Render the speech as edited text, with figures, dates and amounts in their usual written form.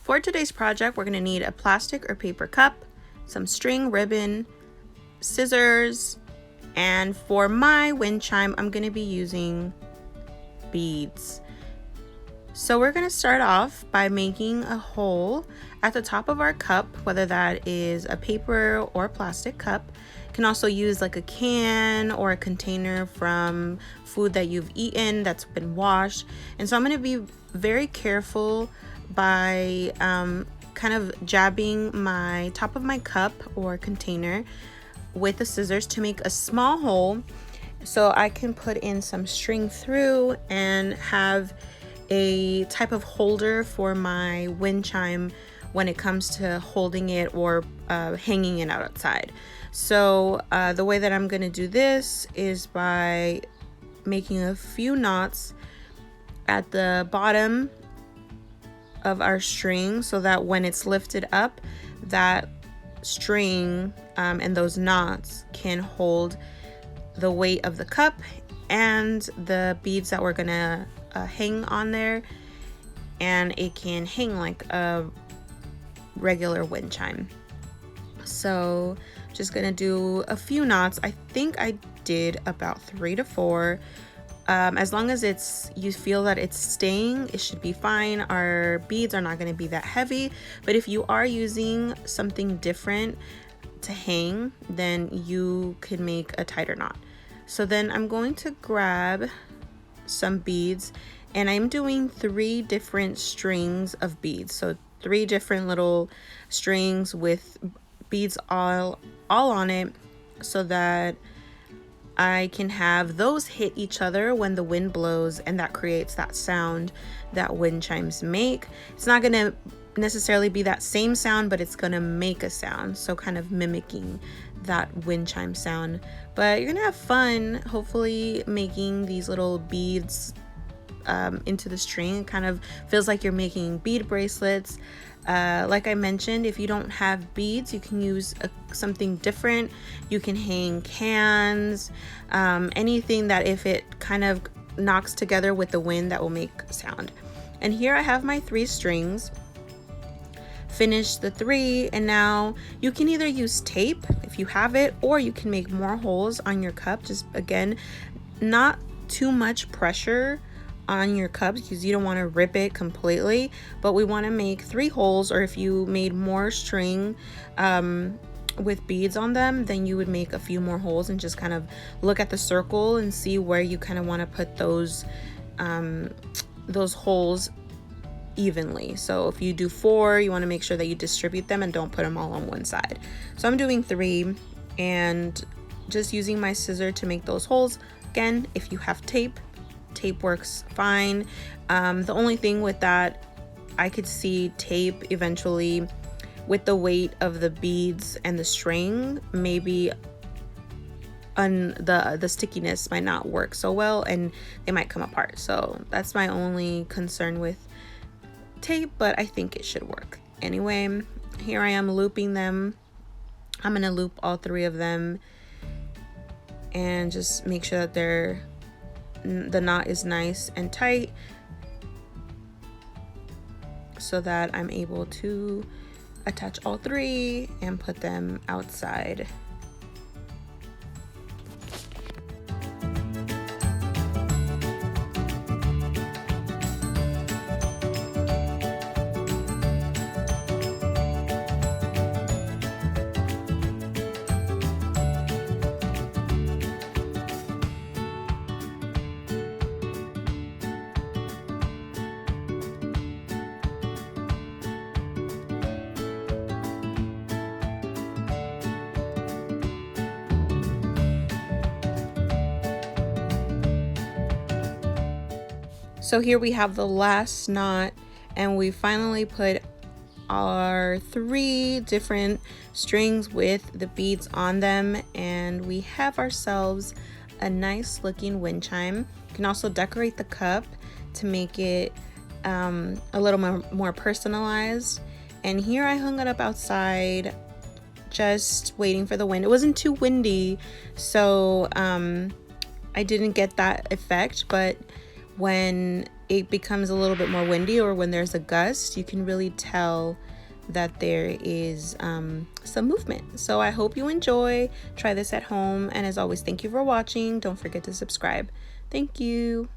For today's project, we're going to need a plastic or paper cup, some string, ribbon, scissors, and for my wind chime, I'm going to be using beads. So we're going to start off by making a hole at the top of our cup, whether that is a paper or plastic cup. You can also use like a can or a container from food that you've eaten that's been washed. And so I'm going to be very careful by kind of jabbing my top of my cup or container with the scissors to make a small hole so I can put in some string through and have a type of holder for my wind chime when it comes to holding it or hanging it outside. So the way that I'm going to do this is by making a few knots at the bottom of our string so that when it's lifted up, that string and those knots can hold the weight of the cup and the beads that we're gonna hang on there, and it can hang like a regular wind chime. So just gonna do a few knots. I think I did about 3 to 4. As long as you feel that it's staying, it should be fine. Our beads are not going to be that heavy, but if you are using something different to hang, then you could make a tighter knot. So then I'm going to grab some beads, and I'm doing 3 different strings of beads. So 3 different little strings with beads all on it, so that I can have those hit each other when the wind blows, and that creates that sound that wind chimes make. It's not going to necessarily be that same sound, but it's going to make a sound, so kind of mimicking that wind chime sound. But you're going to have fun hopefully making these little beads into the string. It kind of feels like you're making bead bracelets. Like I mentioned, if you don't have beads, you can use something different. You can hang cans, anything that if it kind of knocks together with the wind, that will make sound. And here I have my 3 strings. Finish the 3, and now you can either use tape if you have it, or you can make more holes on your cup. Just again, not too much pressure on your cup because you don't want to rip it completely, but we want to make 3 holes. Or if you made more string with beads on them, then you would make a few more holes and just kind of look at the circle and see where you kind of want to put those holes evenly. So if you do 4, you want to make sure that you distribute them and don't put them all on one side. So I'm doing 3 and just using my scissor to make those holes. Again, if you have tape works fine. The only thing with that, I could see tape eventually with the weight of the beads and the string, maybe the stickiness might not work so well and they might come apart. So that's my only concern with tape, but I think it should work. Anyway, here I am looping them. I'm gonna loop all 3 of them and just make sure that the knot is nice and tight so that I'm able to attach all 3 and put them outside. So here we have the last knot, and we finally put our 3 different strings with the beads on them, and we have ourselves a nice looking wind chime. You can also decorate the cup to make it a little more personalized. And here I hung it up outside, just waiting for the wind. It wasn't too windy, so I didn't get that effect, but when it becomes a little bit more windy or when there's a gust, you can really tell that there is some movement. So I hope you enjoy. Try this at home. And as always, thank you for watching. Don't forget to subscribe. Thank you.